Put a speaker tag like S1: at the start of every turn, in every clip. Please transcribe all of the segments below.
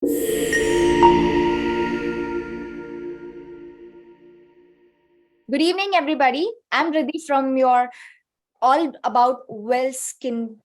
S1: Good evening, everybody. I'm Riddhi from your All About Well Skin.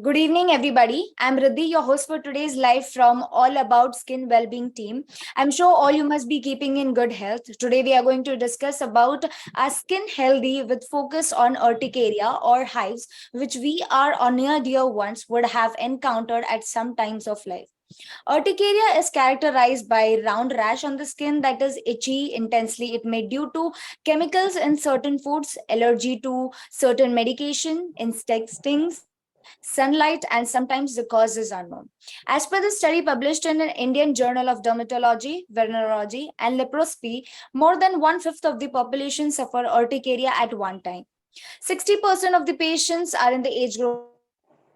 S1: Good evening, everybody. I'm Riddhi, your host for today's live from All About Skin Wellbeing team. I'm sure all you must be keeping in good health. Today, we are going to discuss about our skin healthy with focus on urticaria or hives, which we, our near dear ones, would have encountered at some times of life. Urticaria is characterized by round rash on the skin that is itchy intensely. It may due to chemicals in certain foods, allergy to certain medication, insect stings, sunlight, and sometimes the cause is unknown. As per the study published in an Indian Journal of Dermatology, Venereology, and Leprosy, more than one-fifth of the population suffer urticaria at one time. 60% of the patients are in the age group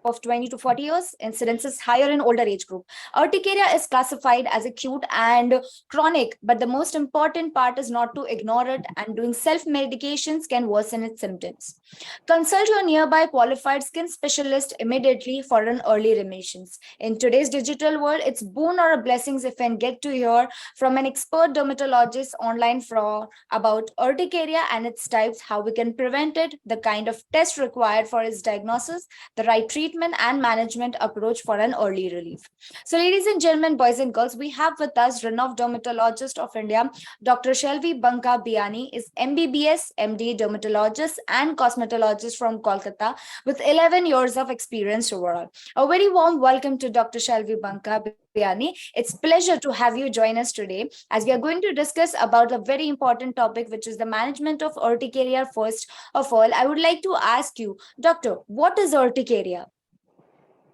S1: of 20 to 40 years. Incidence is higher in older age group. Urticaria is classified as acute and chronic, but the most important part is not to ignore it, and doing self medications can worsen its symptoms. Consult your nearby qualified skin specialist immediately for an early remissions. In today's digital world, it's boon or a blessings if we can get to hear from an expert dermatologist online for about urticaria and its types, how we can prevent it, the kind of test required for its diagnosis, the right treatment and management approach for an early relief. So, ladies and gentlemen, boys and girls, we have with us renowned dermatologist of India, Dr. Shailvibanka Biyani is MBBS, MD, dermatologist and cosmetologist from Kolkata with 11 years of experience overall. A very warm welcome to Dr. Shailvibanka Biyani. It's pleasure to have you join us today as we are going to discuss about a very important topic, which is the management of urticaria. First of all, I would like to ask you, Doctor, what is urticaria?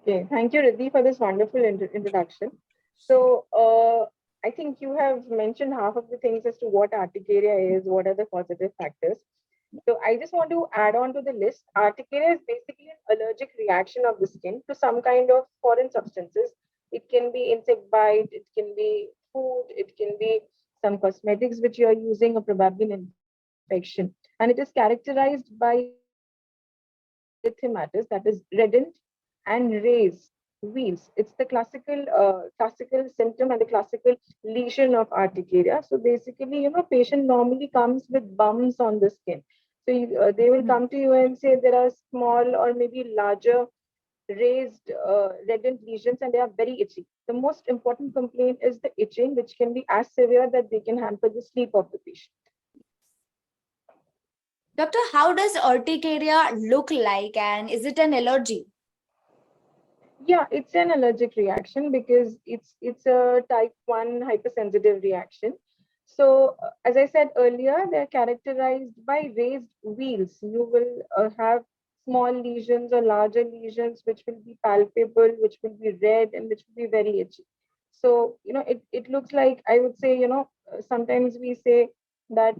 S2: Okay, thank you, Riddhi, for this wonderful introduction. So, I think you have mentioned half of the things as to what urticaria is, what are the causative factors. So, I just want to add on to the list. Urticaria is basically an allergic reaction of the skin to some kind of foreign substances. It can be insect bite, it can be food, it can be some cosmetics which you are using, or probably an infection. And it is characterized by erythematous, that is reddened and raised wheals. It's the classical symptom and the classical lesion of urticaria. So basically, patient normally comes with bumps on the skin. So they will come to you and say there are small or maybe larger raised reddened lesions and they are very itchy. The most important complaint is the itching, which can be as severe that they can hamper the sleep of the patient.
S1: Doctor, how does urticaria look like and is it an allergy?
S2: Yeah, it's an allergic reaction because it's a type 1 hypersensitive reaction. So, as I said earlier, they're characterized by raised wheals. You will have small lesions or larger lesions, which will be palpable, which will be red, and which will be very itchy. So, it looks like, I would say, sometimes we say that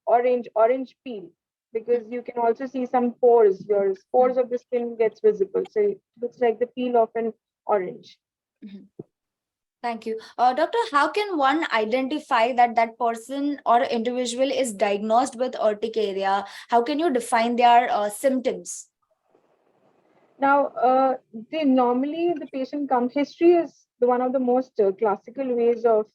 S2: orange peel, because you can also see some pores. Your pores of the skin gets visible, so it looks like the peel of an orange.
S1: Mhm. Thank you. Doctor, how can one identify that that person or individual is diagnosed with urticaria? How can you define their symptoms?
S2: Now, they normally the patient comes. History is one of the most classical ways of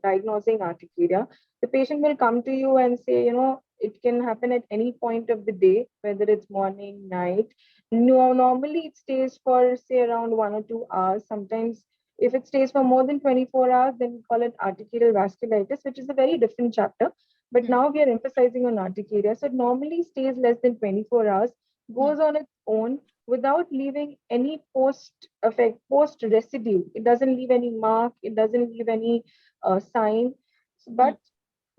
S2: diagnosing urticaria. The patient will come to you and say, it can happen at any point of the day, whether it's morning, night. No, normally it stays for say around 1 or 2 hours. Sometimes, if it stays for more than 24 hours, then we call it arterial vasculitis, which is a very different chapter. But
S1: Hmm.
S2: now we are emphasizing on urticaria. So it normally stays less than 24 hours,
S1: Hmm.
S2: goes on its own without leaving any post effect, post residue. It doesn't leave any mark, it doesn't leave any sign.
S1: Hmm.
S2: But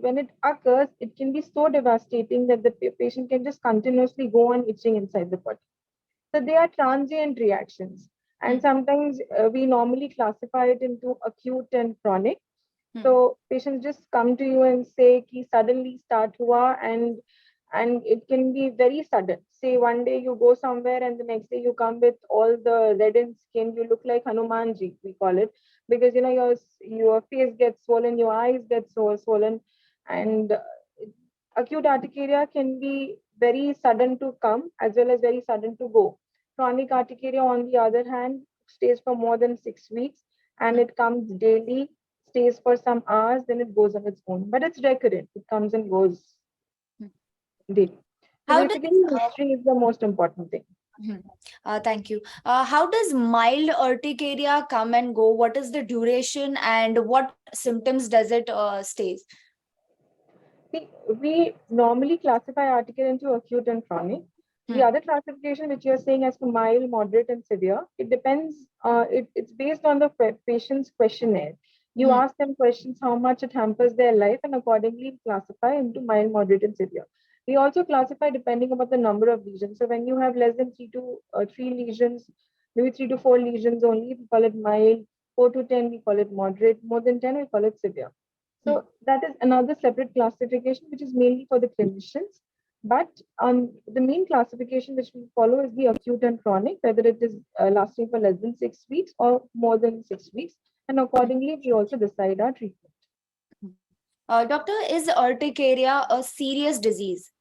S2: when it occurs, it can be so devastating that the patient can just continuously go on itching inside the body. So they are transient reactions. And
S1: Hmm.
S2: sometimes we normally classify it into acute and chronic.
S1: Hmm.
S2: So patients just come to you and say ki suddenly start hua, and it can be very sudden. Say one day you go somewhere and the next day you come with all the reddened skin. You look like Hanumanji, we call it, because your face gets swollen, your eyes get so swollen, and acute urticaria can be very sudden to come as well as very sudden to go. Chronic urticaria, on the other hand, stays for more than 6 weeks and it comes daily, stays for some hours, then it goes on its own. But it's recurrent, it comes and goes daily. So
S1: How does
S2: basically, history is the most important thing.
S1: Mhm. Thank you. How does mild urticaria come and go? What is the duration and what symptoms does it stays?
S2: See, we normally classify article into acute and chronic. The
S1: Hmm.
S2: other classification, which you're saying as to mild, moderate, and severe, it depends. It's based on the patient's questionnaire. You
S1: Hmm.
S2: ask them questions how much it hampers their life, and accordingly classify into mild, moderate, and severe. We also classify depending upon the number of lesions. So when you have less than three lesions, maybe 3 to 4 lesions only, we call it mild. 4 to 10, we call it moderate. More than 10, we call it severe.
S1: Hmm.
S2: So that is another separate classification, which is mainly for the clinicians. But the main classification which we follow is the acute and chronic, whether it is lasting for less than 6 weeks or more than 6 weeks. And accordingly, we also decide our treatment.
S1: Doctor, is urticaria a serious disease?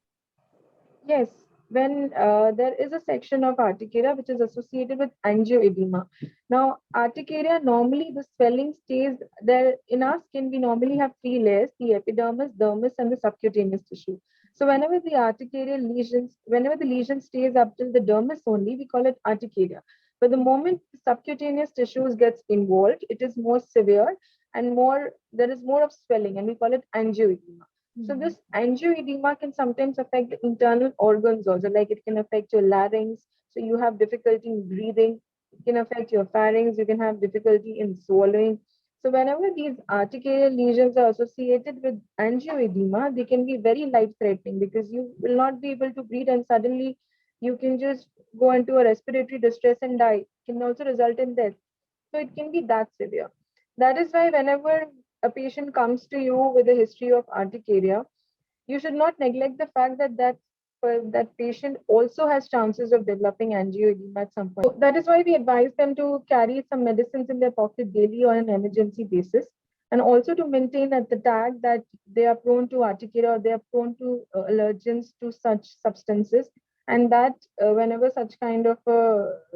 S2: Yes, when there is a section of urticaria which is associated with angioedema. Now, urticaria normally the swelling stays there in our skin. We normally have three layers: the epidermis, dermis, and the subcutaneous tissue. So, whenever the lesion stays up till the dermis only, we call it urticaria. But the moment the subcutaneous tissues gets involved, it is more severe and more there is more of swelling, and we call it angioedema. So
S1: Mhm.
S2: this angioedema can sometimes affect the internal organs also, like it can affect your larynx, so you have difficulty in breathing. It can affect your pharynx, you can have difficulty in swallowing. So whenever these articular lesions are associated with angioedema, they can be very life-threatening because you will not be able to breathe and suddenly you can just go into a respiratory distress and die. It can also result in death. So it can be that severe. That is why whenever a patient comes to you with a history of urticaria, you should not neglect the fact that that patient also has chances of developing angioedema at some point. So that is why we advise them to carry some medicines in their pocket daily on an emergency basis, and also to maintain at the tag that they are prone to urticaria or they are prone to allergens to such substances, and that whenever such kind of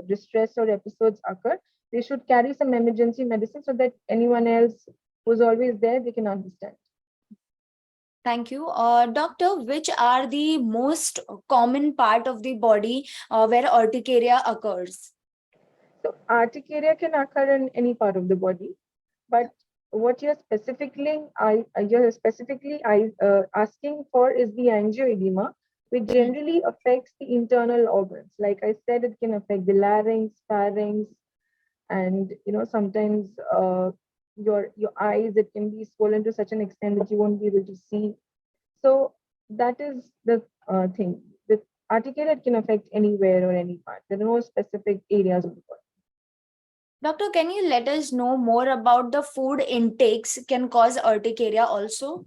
S2: distress or episodes occur, they should carry some emergency medicine so that anyone else who's always there they can understand.
S1: Thank you. Doctor, which are the most common part of the body where urticaria occurs?
S2: So urticaria can occur in any part of the body, but what you're specifically asking for is the angioedema, which
S1: Hmm.
S2: generally affects the internal organs. Like I said, it can affect the larynx, pharynx, and sometimes your eyes. It can be swollen to such an extent that you won't be able to see. So that is the thing. With urticaria, it can affect anywhere or any part. There are no specific areas of the body.
S1: Doctor, can you let us know more about the food intakes can cause urticaria also?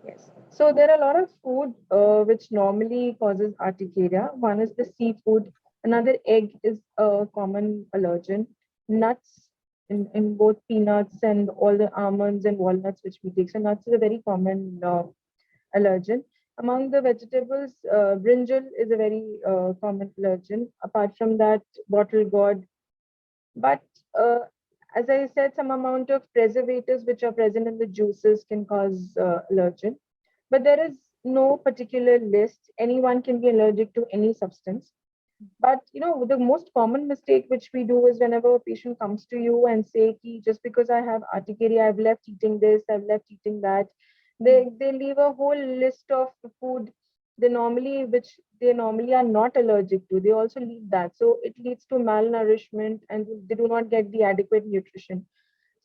S2: Yes. So there are a lot of food which normally causes urticaria. One is the seafood. Another egg is a common allergen. Nuts, in both peanuts and all the almonds and walnuts which we take. So nuts is a very common allergen. Among the vegetables, brinjal is a very common allergen. Apart from that, bottle gourd. But uh, as I said, some amount of preservatives which are present in the juices can cause allergen. But there is no particular list. Anyone can be allergic to any substance. But the most common mistake which we do is whenever a patient comes to you and say, Ki, just because I have urticaria, I've left eating this, I've left eating that. They leave a whole list of food which they normally are not allergic to. They also leave that. So it leads to malnourishment and they do not get the adequate nutrition.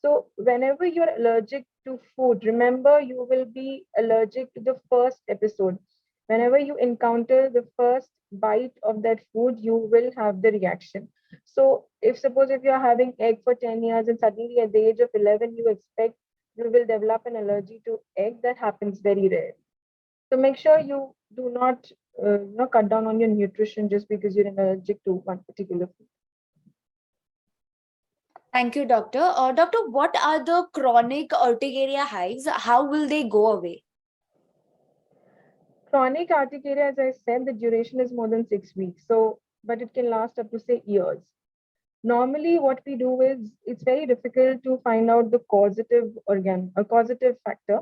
S2: So, whenever you're allergic to food, remember you will be allergic to the first episode. Whenever you encounter the first bite of that food, you will have the reaction. So, if you're having egg for 10 years and suddenly at the age of 11 you expect you will develop an allergy to egg, that happens very rare. So, make sure you do not cut down on your nutrition just because you're allergic to one particular food.
S1: Thank you, doctor. Doctor, what are the chronic urticaria hives? How will they go away?
S2: Chronic urticaria, as I said, the duration is more than 6 weeks. So, but it can last up to say years. Normally, what we do is it's very difficult to find out the causative organ, a causative factor.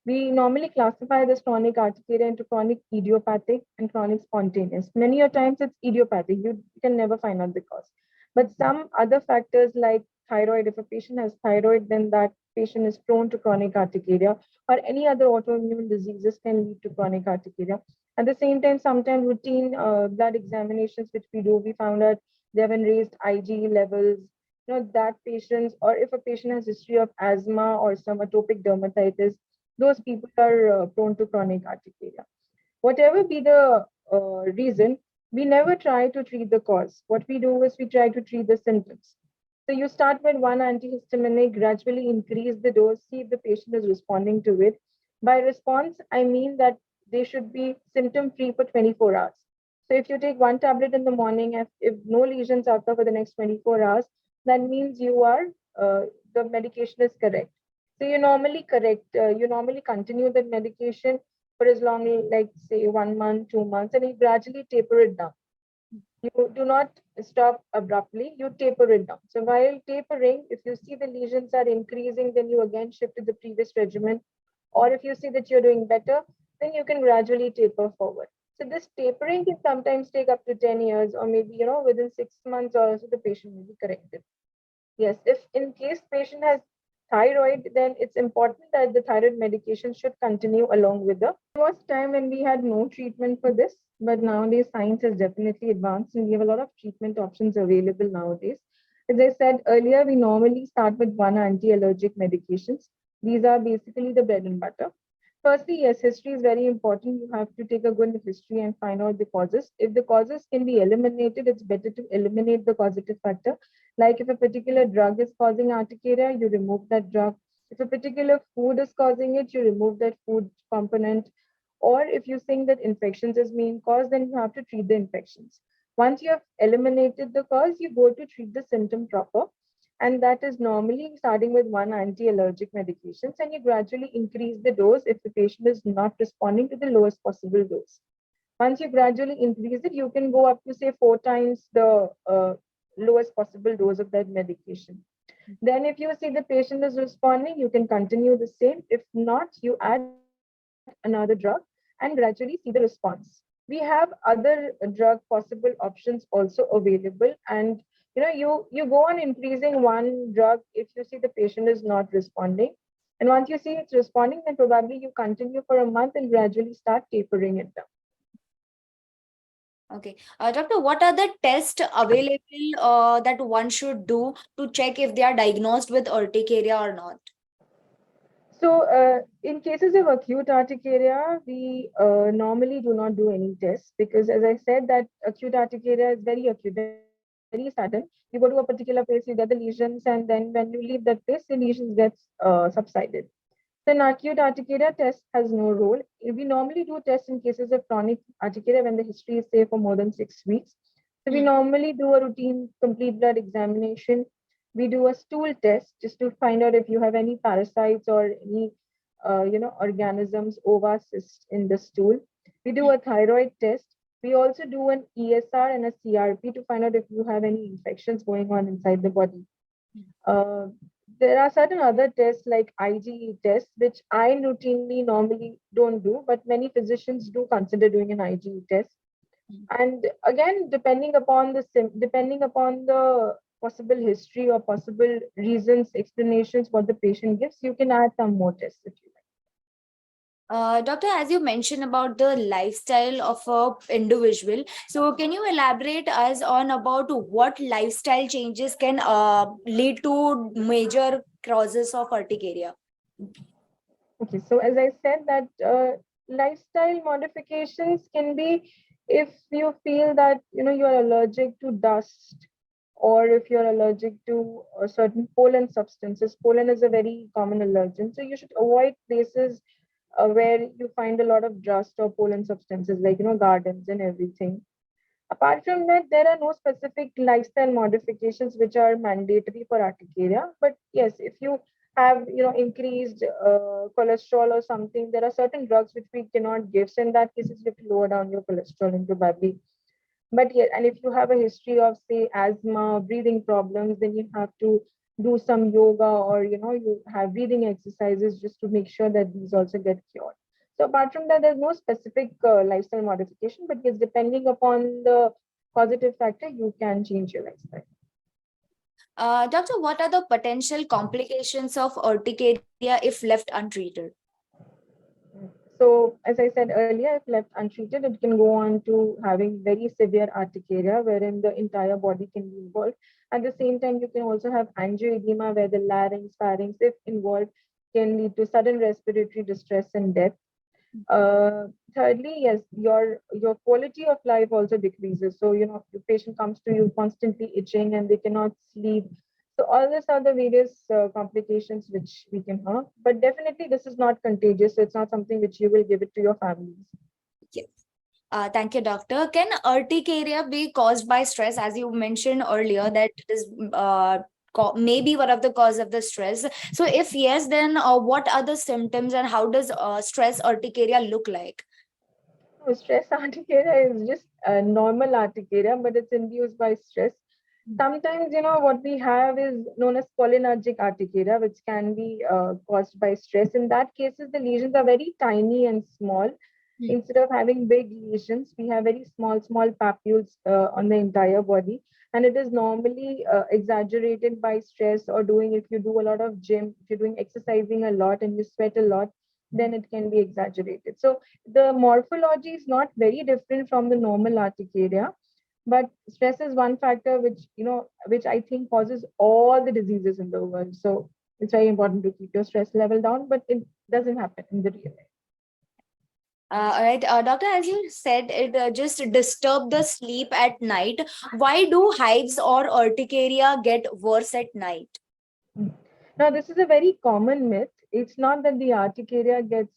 S2: We normally classify this chronic urticaria into chronic idiopathic and chronic spontaneous. Many a times it's idiopathic, you can never find out the cause. But some other factors like thyroid, if a patient has thyroid, then that patient is prone to chronic urticaria, or any other autoimmune diseases can lead to chronic urticaria. At the same time, sometimes routine blood examinations which we do, we found out they have raised IgE levels. That patients, or if a patient has history of asthma or some atopic dermatitis, those people are prone to chronic urticaria. Whatever be the reason, we never try to treat the cause. What we do is we try to treat the symptoms. So you start with one antihistaminic, gradually increase the dose, see if the patient is responding to it. By response, I mean that they should be symptom free for 24 hours. So if you take one tablet in the morning, if no lesions occur for the next 24 hours, that means the medication is correct. So you normally continue the medication for as long as, like, say, 1 month, 2 months, and you gradually taper it down. You do not stop abruptly, you taper it down. So while tapering, if you see the lesions are increasing, then you again shift to the previous regimen. Or if you see that you're doing better, then you can gradually taper forward. So this tapering can sometimes take up to 10 years, or maybe, within 6 months or so the patient will be corrected. Yes, if in case patient has thyroid, then it's important that the thyroid medication should continue along with the. There was time when we had no treatment for this, but nowadays science has definitely advanced and we have a lot of treatment options available nowadays. As I said earlier, we normally start with one anti-allergic medications. These are basically the bread and butter. Firstly, yes, history is very important. You have to take a good history and find out the causes. If the causes can be eliminated, it's better to eliminate the causative factor. Like if a particular drug is causing urticaria, you remove that drug. If a particular food is causing it, you remove that food component. Or if you think that infections is main cause, then you have to treat the infections. Once you have eliminated the cause, you go to treat the symptom proper. And that is normally starting with one anti-allergic medications, and you gradually increase the dose if the patient is not responding to the lowest possible dose. Once you gradually increase it, you can go up to say 4 times the lowest possible dose of that medication. Then if you see the patient is responding, you can continue the same. If not, you add another drug and gradually see the response. We have other drug possible options also available, and you go on increasing one drug if you see the patient is not responding. And once you see it's responding, then probably you continue for a month and gradually start tapering it down.
S1: Okay. Doctor, what are the tests available that one should do to check if they are diagnosed with urticaria or not?
S2: So, in cases of acute urticaria, we normally do not do any tests because, as I said, that acute urticaria is very acute, very sudden. You go to a particular place, you get the lesions, and then when you leave that place, the lesions get subsided. So, an acute urticaria test has no role. We normally do tests in cases of chronic urticaria when the history is, say, for more than 6 weeks. So, we
S1: Hmm.
S2: normally do a routine complete blood examination. We do a stool test just to find out if you have any parasites or any, organisms, ova cysts in the stool. We do a thyroid test. We also do an ESR and a CRP to find out if you have any infections going on inside the body. Uh, there are certain other tests like IgE tests, which I routinely normally don't do, but many physicians do consider doing an IgE test. And again, depending upon the possible history or possible reasons, explanations what the patient gives, you can add some more tests if you like.
S1: Doctor, as you mentioned about the lifestyle of a individual, so can you elaborate us on about what lifestyle changes can lead to major causes of urticaria?
S2: Okay, so as I said that lifestyle modifications can be if you feel that you are allergic to dust, or if you're allergic to certain pollen substances. Pollen is a very common allergen, so you should avoid places where you find a lot of dust or pollen substances, like gardens and everything. Apart from that, there are no specific lifestyle modifications which are mandatory for urticaria. But yes, if you have increased cholesterol or something, there are certain drugs which we cannot give. So in that cases, you have to lower down your cholesterol into probably. But yeah, and if you have a history of say asthma, breathing problems, then you have to do some yoga, or you have breathing exercises just to make sure that these also get cured. So apart from that, there's no specific lifestyle modification, but yes, depending upon the positive factor, you can change your lifestyle.
S1: Doctor, what are the potential complications of urticaria if left untreated?
S2: So, as I said earlier, if left untreated, it can go on to having very severe urticaria, wherein the entire body can be involved. At the same time, you can also have angioedema, where the larynx, pharynx, if involved, can lead to sudden respiratory distress and death. Thirdly, yes, your quality of life also decreases. So the patient comes to you constantly itching and they cannot sleep. So all these are the various complications which we can have. But definitely, this is not contagious. So it's not something which you will give it to your families.
S1: Yes. Thank you, doctor. Can urticaria be caused by stress? As you mentioned earlier, that it is maybe one of the cause of the stress. So, if yes, then what are the symptoms and how does stress urticaria look like?
S2: No, stress urticaria is just a normal urticaria, but it's induced by stress. Sometimes, what we have is known as cholinergic urticaria, which can be caused by stress. In that cases, the lesions are very tiny and small.
S1: Hmm.
S2: Instead of having big lesions, we have very small papules on the entire body. And it is normally exaggerated by stress or doing, if you do a lot of gym, if you're doing exercising a lot and you sweat a lot, then it can be exaggerated. So the morphology is not very different from the normal urticaria, but stress is one factor which I think causes all the diseases in the world. So it's very important to keep your stress level down, but it doesn't happen in the real life.
S1: All right, doctor, as you said, it just disturb the sleep at night. Why do hives or urticaria get worse at night?
S2: Now, this is a very common myth. It's not that the urticaria gets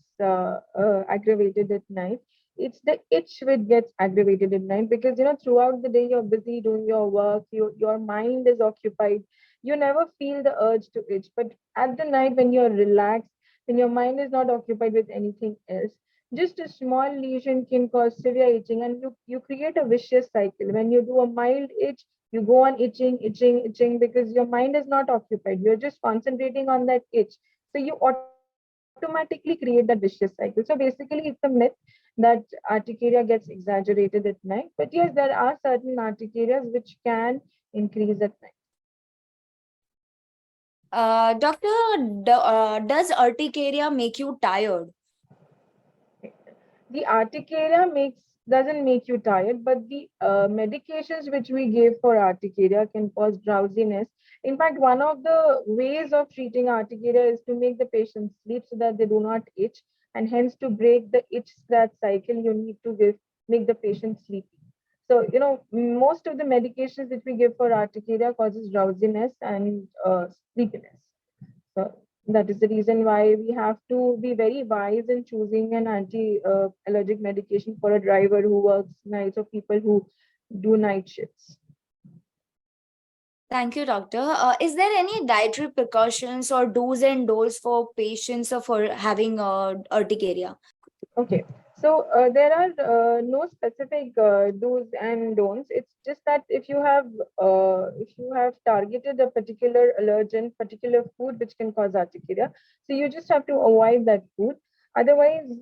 S2: aggravated at night. It's the itch which gets aggravated at night, because throughout the day you're busy doing your work, your mind is occupied. You never feel the urge to itch, but at the night when you're relaxed, when your mind is not occupied with anything else, just a small lesion can cause severe itching, and you create a vicious cycle. When you do a mild itch, you go on itching because your mind is not occupied. You're just concentrating on that itch. So you automatically create that vicious cycle. So basically, it's a myth that urticaria gets exaggerated at night. But yes, there are certain urticarias which can increase at night.
S1: Doctor, does urticaria make you tired?
S2: The urticaria makes doesn't make you tired, but the medications which we give for urticaria can cause drowsiness. In fact, one of the ways of treating urticaria is to make the patient sleep so that they do not itch, and hence to break the itch scratch cycle, you need to make the patient sleepy. So most of the medications that we give for urticaria causes drowsiness and sleepiness. So that is the reason why we have to be very wise in choosing an anti-allergic medication for a driver who works nights or people who do night shifts.
S1: Thank you, doctor. Is there any dietary precautions or do's and don'ts for patients for having urticaria?
S2: Okay, so there are no specific do's and don'ts. It's just that if you have targeted a particular allergen, particular food which can cause urticaria, so you just have to avoid that food. Otherwise,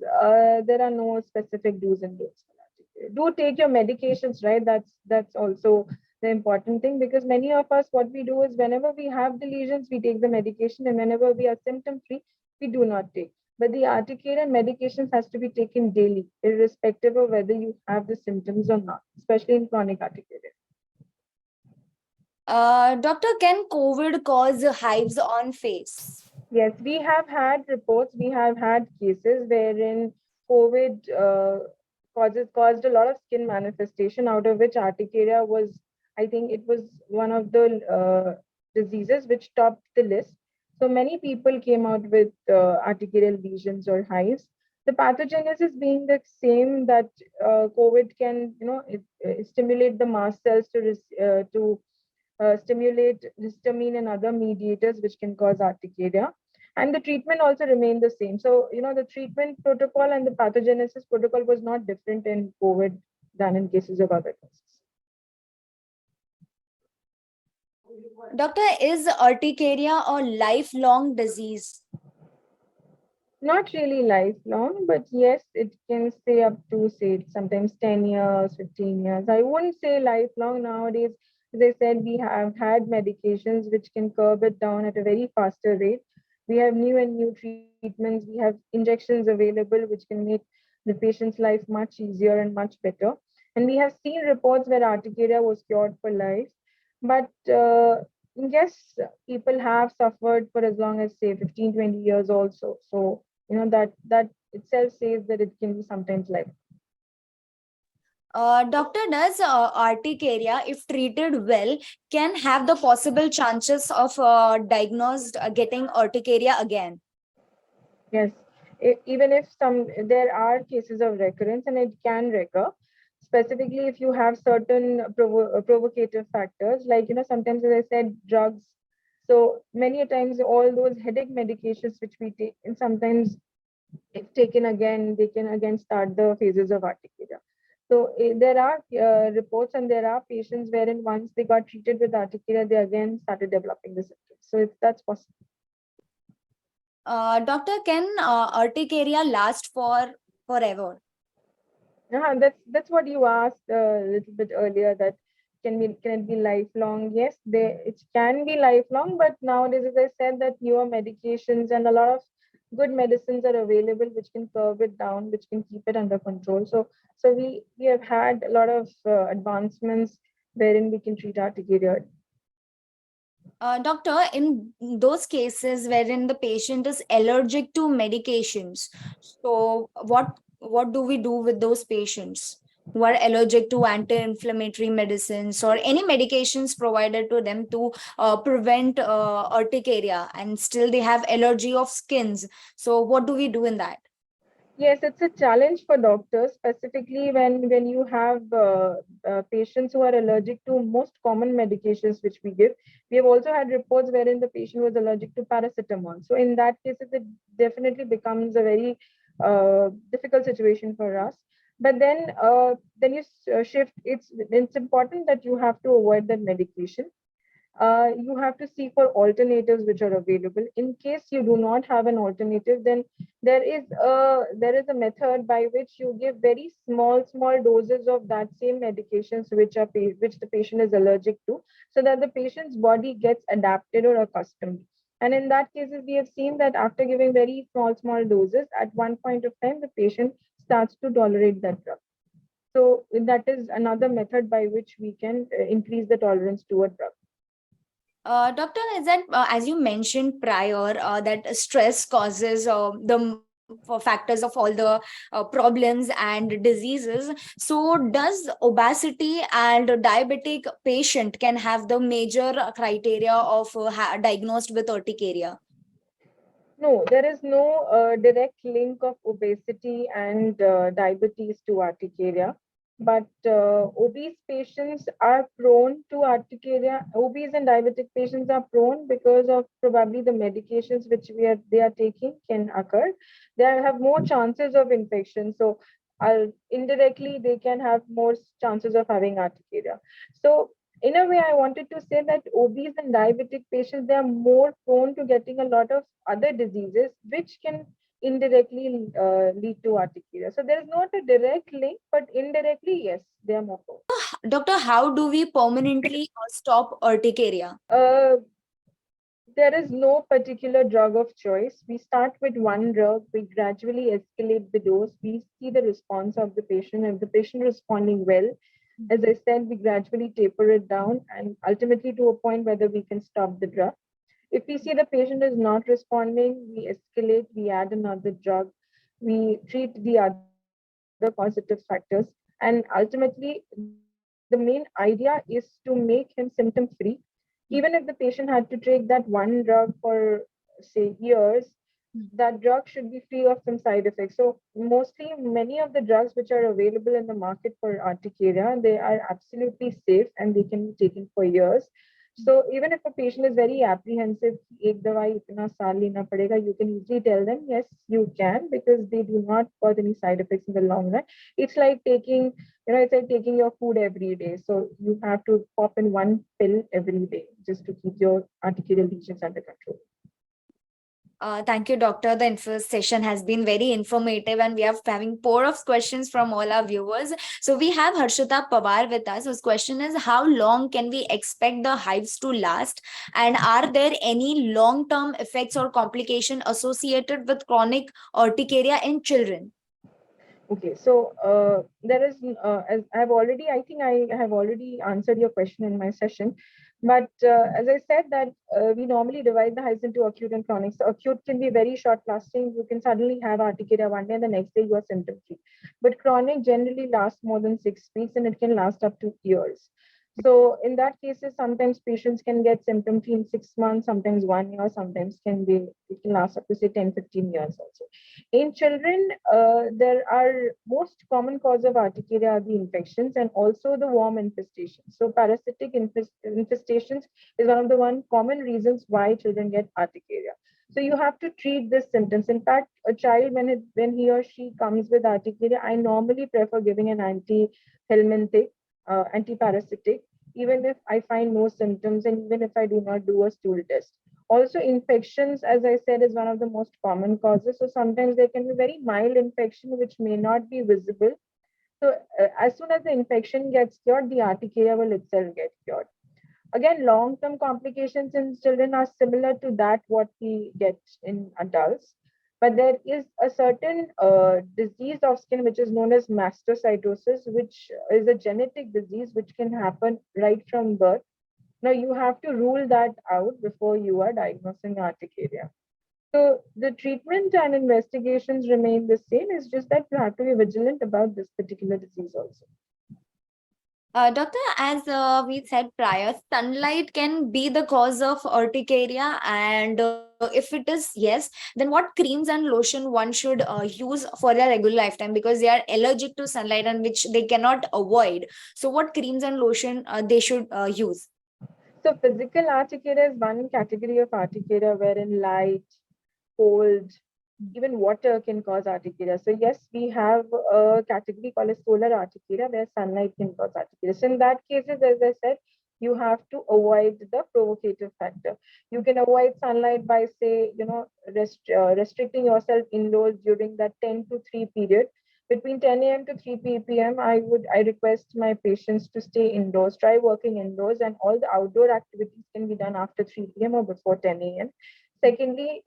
S2: there are no specific do's and don'ts for urticaria. Do take your medications, right? That's also the important thing, because many of us, what we do is whenever we have the lesions, we take the medication, and whenever we are symptom free, we do not take. But the urticaria medications has to be taken daily, irrespective of whether you have the symptoms or not, especially in chronic urticaria.
S1: Doctor, can COVID cause hives on face?
S2: Yes, we have had reports, we have had cases wherein COVID caused a lot of skin manifestation, out of which urticaria was, I think it was one of the diseases which topped the list. So many people came out with urticarial lesions or hives. The pathogenesis being the same, that COVID can, stimulate the mast cells to stimulate histamine and other mediators which can cause urticaria. And the treatment also remained the same. So, the treatment protocol and the pathogenesis protocol was not different in COVID than in cases of other cases.
S1: Doctor, is urticaria a lifelong disease?
S2: Not really lifelong, but yes, it can stay up to, say, sometimes 10 years, 15 years. I wouldn't say lifelong nowadays. As I said, we have had medications which can curb it down at a very faster rate. We have new and new treatments. We have injections available which can make the patient's life much easier and much better. And we have seen reports where urticaria was cured for life. But yes, people have suffered for as long as, say, 15, 20 years also. So that itself says that it can be sometimes like.
S1: Doctor, does urticaria, if treated well, can have the possible chances of diagnosed getting urticaria again?
S2: Yes, even if there are cases of recurrence and it can recur, specifically if you have certain provocative factors, like sometimes, as I said, drugs. So many a times all those headache medications which we take, and sometimes if taken again, they can again start the phases of urticaria. So there are reports and there are patients wherein once they got treated with urticaria, they again started developing the symptoms. So that's possible.
S1: Doctor, can urticaria last for forever?
S2: That's what you asked a little bit earlier. That can it be lifelong? Yes, it can be lifelong. But nowadays, as I said, that newer medications and a lot of good medicines are available, which can curb it down, which can keep it under control. So we have had a lot of advancements wherein we can treat urticaria.
S1: Doctor, in those cases wherein the patient is allergic to medications, so what do we do with those patients who are allergic to anti-inflammatory medicines or any medications provided to them to prevent urticaria, and still they have allergy of skins? So what do we do in that?
S2: Yes, it's a challenge for doctors, specifically when you have patients who are allergic to most common medications which we give. We have also had reports wherein the patient was allergic to paracetamol. So in that case, it definitely becomes a very difficult situation for us. But then you shift. It's important that you have to avoid that medication. You have to see for alternatives which are available. In case you do not have an alternative, then there is a method by which you give very small doses of that same medications which the patient is allergic to, so that the patient's body gets adapted or accustomed. And in that cases, we have seen that after giving very small doses, at one point of time, the patient starts to tolerate that drug. So that is another method by which we can increase the tolerance to a drug.
S1: Doctor, is that as you mentioned prior, that stress causes factors of all the problems and diseases. So, does obesity and diabetic patient can have the major criteria of diagnosed with urticaria?
S2: No, there is no direct link of obesity and diabetes to urticaria. But obese patients are prone to urticaria. Obese and diabetic patients are prone because of probably the medications which they are taking can occur. They have more chances of infection. So indirectly, they can have more chances of having urticaria. So in a way, I wanted to say that obese and diabetic patients, they are more prone to getting a lot of other diseases which can indirectly lead to urticaria. So there is not a direct link, but indirectly, yes, they are more prone.
S1: Doctor, how do we permanently stop urticaria?
S2: Uh, there is no particular drug of choice. We start with one drug, we gradually escalate the dose, we see the response of the patient. If the patient is responding well, as I said, we gradually taper it down and ultimately to a point whether we can stop the drug. If we see the patient is not responding, we escalate, we add another drug, we treat the other causative factors, and ultimately the main idea is to make him symptom free. Even if the patient had to take that one drug for, say, years, that drug should be free of some side effects. So mostly many of the drugs which are available in the market for urticaria, they are absolutely safe and they can be taken for years. So even if a patient is very apprehensive, ek dawai itna saal lena padega, you can easily tell them, yes, you can, because they do not cause any side effects in the long run. It's like taking, it's like taking your food every day. So you have to pop in one pill every day just to keep your arterial lesions under control.
S1: Thank you, doctor. The info session has been very informative, and we are having pour of questions from all our viewers. So we have Harshita Pawar with us, whose question is: how long can we expect the hives to last, and are there any long-term effects or complication associated with chronic urticaria in children?
S2: Okay, so there is, as I've already, I think I have already answered your question in my session. But as I said, that we normally divide the hives into acute and chronic. So acute can be very short lasting. You can suddenly have urticaria one day and the next day you are symptom free. But chronic generally lasts more than 6 weeks and it can last up to years. So in that cases, sometimes patients can get symptom free in 6 months, sometimes 1 year, sometimes it can last up to say 10, 15 years also. In children, there are most common cause of urticaria are the infections and also the worm infestations. So parasitic infestations is one of the one common reasons why children get urticaria. So you have to treat this symptoms. In fact, a child when he or she comes with urticaria, I normally prefer giving an anti-helminthic, anti-parasitic, even if I find no symptoms and even if I do not do a stool test. Also, infections, as I said, is one of the most common causes. So sometimes there can be very mild infection which may not be visible. So as soon as the infection gets cured, the urticaria will itself get cured. Again, long-term complications in children are similar to that what we get in adults. But there is a certain disease of skin which is known as mastocytosis, which is a genetic disease which can happen right from birth. Now you have to rule that out before you are diagnosing urticaria. So the treatment and investigations remain the same. It's just that you have to be vigilant about this particular disease also.
S1: Doctor, as we said prior, sunlight can be the cause of urticaria, and if it is yes, then what creams and lotion one should use for their regular lifetime, because they are allergic to sunlight and which they cannot avoid. So, what creams and lotion they should use?
S2: So physical urticaria is one category of urticaria wherein light, cold, even water can cause urticaria. So yes, we have a category called as solar urticaria where sunlight can cause urticaria. So in that cases, as I said, you have to avoid the provocative factor. You can avoid sunlight by say, restricting yourself indoors during that 10 to 3 period. Between 10 a.m. to 3 p.m., I request my patients to stay indoors, try working indoors, and all the outdoor activities can be done after 3 p.m. or before 10 a.m. Secondly,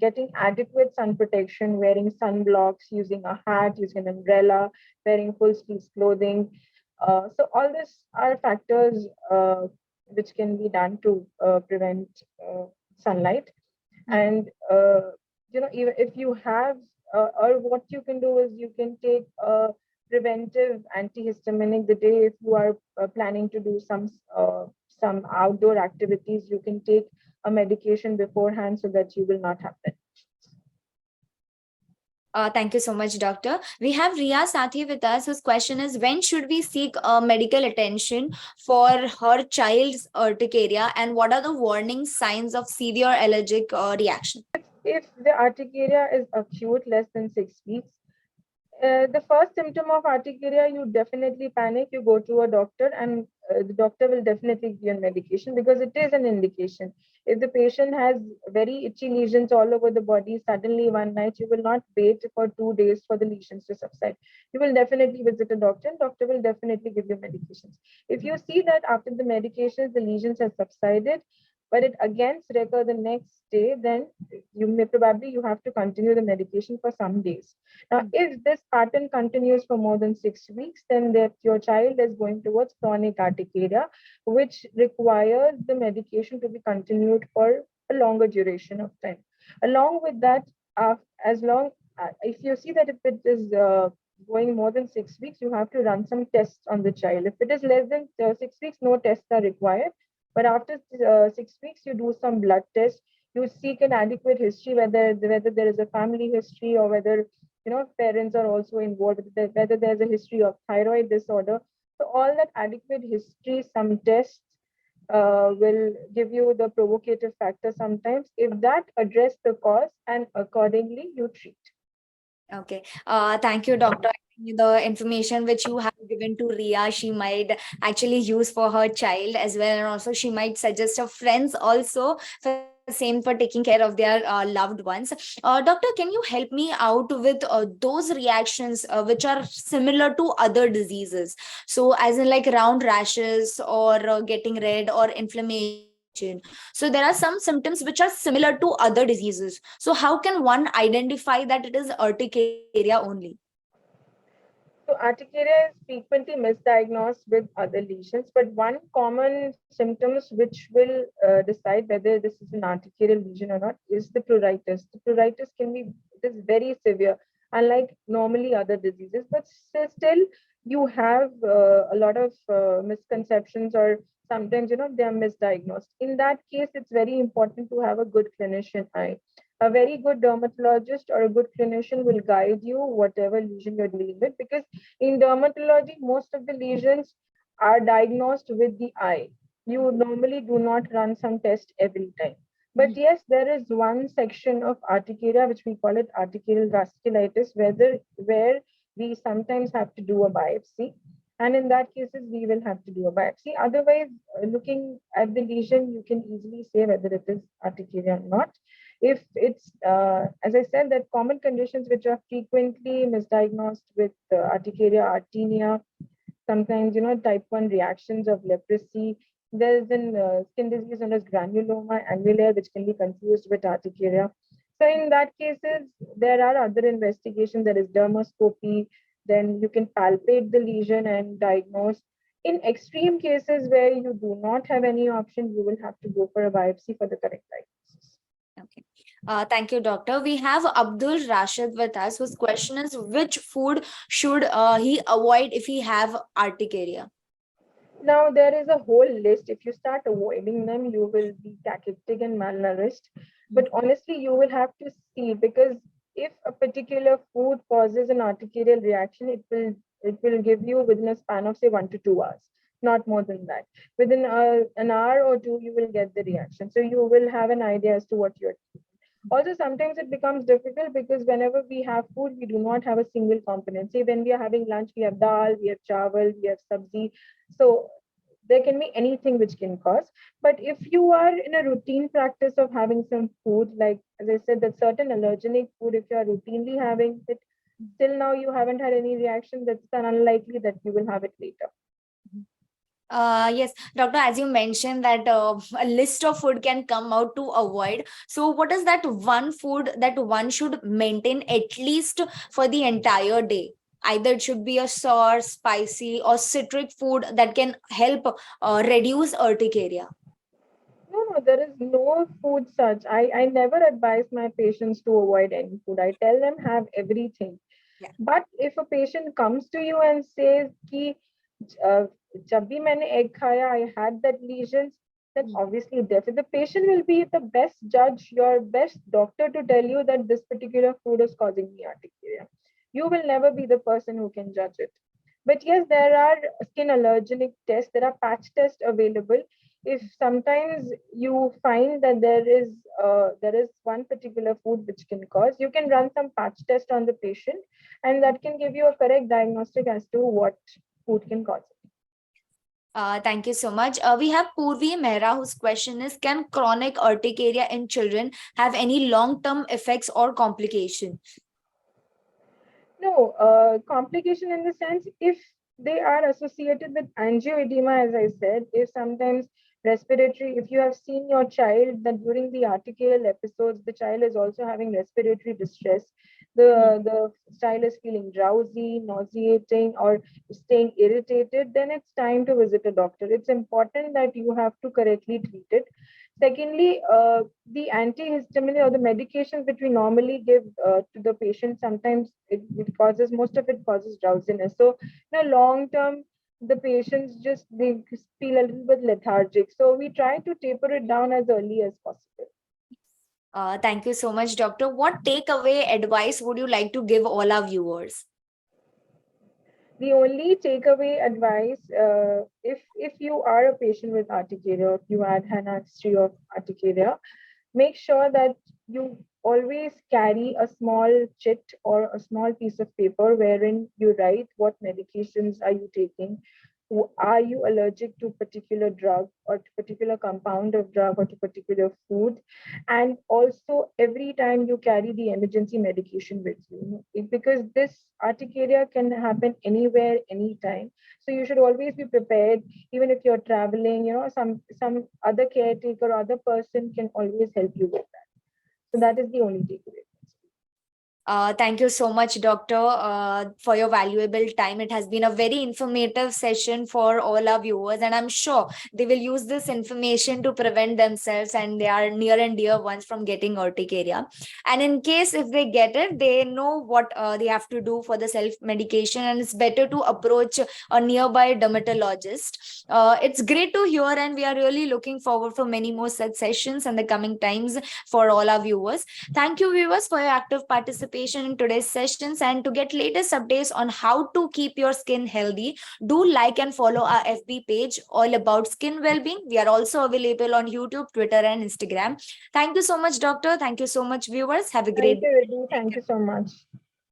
S2: getting adequate sun protection, wearing sunblocks, using a hat, using an umbrella, wearing full sleeves clothing. So all these are factors which can be done to prevent sunlight. And even if you have, or what you can do is you can take a preventive antihistaminic the day if you are planning to do some outdoor activities. You can take a medication beforehand so that you will not have that.
S1: Thank you so much, doctor. We have Ria Sathi with us, whose question is: when should we seek medical attention for her child's urticaria, and what are the warning signs of severe allergic reaction?
S2: If the urticaria is acute, less than 6 weeks, the first symptom of urticaria, you definitely panic. You go to a doctor, and the doctor will definitely give you a medication because it is an indication. If the patient has very itchy lesions all over the body, suddenly one night, you will not wait for 2 days for the lesions to subside. You will definitely visit a doctor, and doctor will definitely give you medications. If you see that after the medications, the lesions have subsided, but it again recur the next day, then you have to continue the medication for some days. Now, if this pattern continues for more than 6 weeks, then your child is going towards chronic urticaria, which requires the medication to be continued for a longer duration of time. Along with that, as long if you see that if it is going more than 6 weeks, you have to run some tests on the child. If it is less than 6 weeks, no tests are required. But after 6 weeks, you do some blood tests. You seek an adequate history, whether there is a family history or whether parents are also involved, whether there's a history of thyroid disorder. So all that adequate history, some tests, will give you the provocative factor sometimes. If that address the cause and accordingly you treat.
S1: Okay. Thank you, doctor. I think the information which you have given to Ria, she might actually use for her child as well, and also she might suggest her friends also for same for taking care of their loved ones. Doctor, can you help me out with those reactions which are similar to other diseases? So, as in like round rashes or getting red or inflammation. So, there are some symptoms which are similar to other diseases. So, how can one identify that it is urticaria only?
S2: So urticaria is frequently misdiagnosed with other lesions, but one common symptoms which will decide whether this is an articarial lesion or not is the pruritus. The pruritus can be, it is very severe, unlike normally other diseases, but still you have a lot of misconceptions, or sometimes they are misdiagnosed. In that case, it's very important to have a good clinician eye. A very good dermatologist or a good clinician will guide you whatever lesion you're dealing with, because in dermatology most of the lesions are diagnosed with the eye. You normally do not run some test every time, but yes, there is one section of urticaria which we call it urticarial vasculitis, where we sometimes have to do a biopsy, and in that cases we will have to do a biopsy. Otherwise, looking at the lesion, you can easily say whether it is urticaria or not. If it's, as I said, that common conditions which are frequently misdiagnosed with urticaria, artenia, sometimes, type 1 reactions of leprosy. There's an skin disease known as granuloma annulare, which can be confused with urticaria. So in that cases, there are other investigations. There is dermoscopy. Then you can palpate the lesion and diagnose. In extreme cases where you do not have any option, you will have to go for a biopsy for the correct diagnosis.
S1: Okay. Thank you, doctor. We have Abdul Rashid with us, whose question is which food should he avoid if he have urticaria?
S2: Now, there is a whole list. If you start avoiding them, you will be cachectic and malnourished. But honestly, you will have to see, because if a particular food causes an arterial reaction, it will give you within a span of say 1 to 2 hours, not more than that. Within an hour or two, you will get the reaction. So you will have an idea as to what you're. Also, sometimes it becomes difficult because whenever we have food, we do not have a single component. Say when we are having lunch, we have dal, we have chawal, we have sabzi. So there can be anything which can cause. But if you are in a routine practice of having some food, like as I said, that certain allergenic food, if you are routinely having it, till now you haven't had any reaction, that's unlikely that you will have it later.
S1: Yes, doctor, as you mentioned that a list of food can come out to avoid. So, what is that one food that one should maintain at least for the entire day? Either it should be a sour, spicy, or citric food that can help reduce urticaria.
S2: No, no, there is no food such. I never advise my patients to avoid any food. I tell them have everything.
S1: Yeah.
S2: But if a patient comes to you and says कि uh, जब भी मैंने egg खाया, I had that lesions, then obviously definitely the patient will be the best judge, your best doctor to tell you that this particular food is causing me urticaria. You will never be the person who can judge it. But yes, there are skin allergenic tests. There are patch tests available. If sometimes you find that there is one particular food which can cause, you can run some patch test on the patient, and that can give you a correct diagnostic as to what food can cause it.
S1: Thank you so much. We have Purvi Mehra, whose question is: can chronic urticaria in children have any long-term effects or complication?
S2: No, complication in the sense if they are associated with angioedema, as I said, if sometimes respiratory, if you have seen your child that during the arterial episodes, the child is also having respiratory distress, the child is feeling drowsy, nauseating, or staying irritated, then it's time to visit a doctor. It's important that you have to correctly treat it. Secondly, the antihistamine or the medications which we normally give to the patient, sometimes it causes, most of it causes drowsiness. So, long term, the patients just they feel a little bit lethargic. So we try to taper it down as early as possible.
S1: Thank you so much, doctor. What takeaway advice would you like to give all our viewers?
S2: The only takeaway advice, if you are a patient with urticaria, if you had an history of urticaria, make sure that you always carry a small chit or a small piece of paper wherein you write what medications are you taking. Are you allergic to particular drug or to particular compound of drug or to particular food? And also every time you carry the emergency medication with you, because this urticaria can happen anywhere, anytime. So you should always be prepared. Even if you're traveling, some other caretaker or other person can always help you with that. So that is the only takeaway.
S1: Thank you so much, Doctor, for your valuable time. It has been a very informative session for all our viewers, and I'm sure they will use this information to prevent themselves and their near and dear ones from getting urticaria. And in case if they get it, they know what they have to do for the self medication, and it's better to approach a nearby dermatologist. It's great to hear, and we are really looking forward for many more such sessions in the coming times for all our viewers. Thank you, viewers, for your active participation in today's sessions. And to get latest updates on how to keep your skin healthy, do like and follow our FB page, All About Skin Wellbeing. We are also available on YouTube, Twitter, and Instagram. Thank you so much, Doctor. Thank you so much, viewers. Have a
S2: Thank
S1: great
S2: you,
S1: day.
S2: Riddhi. Thank you so much.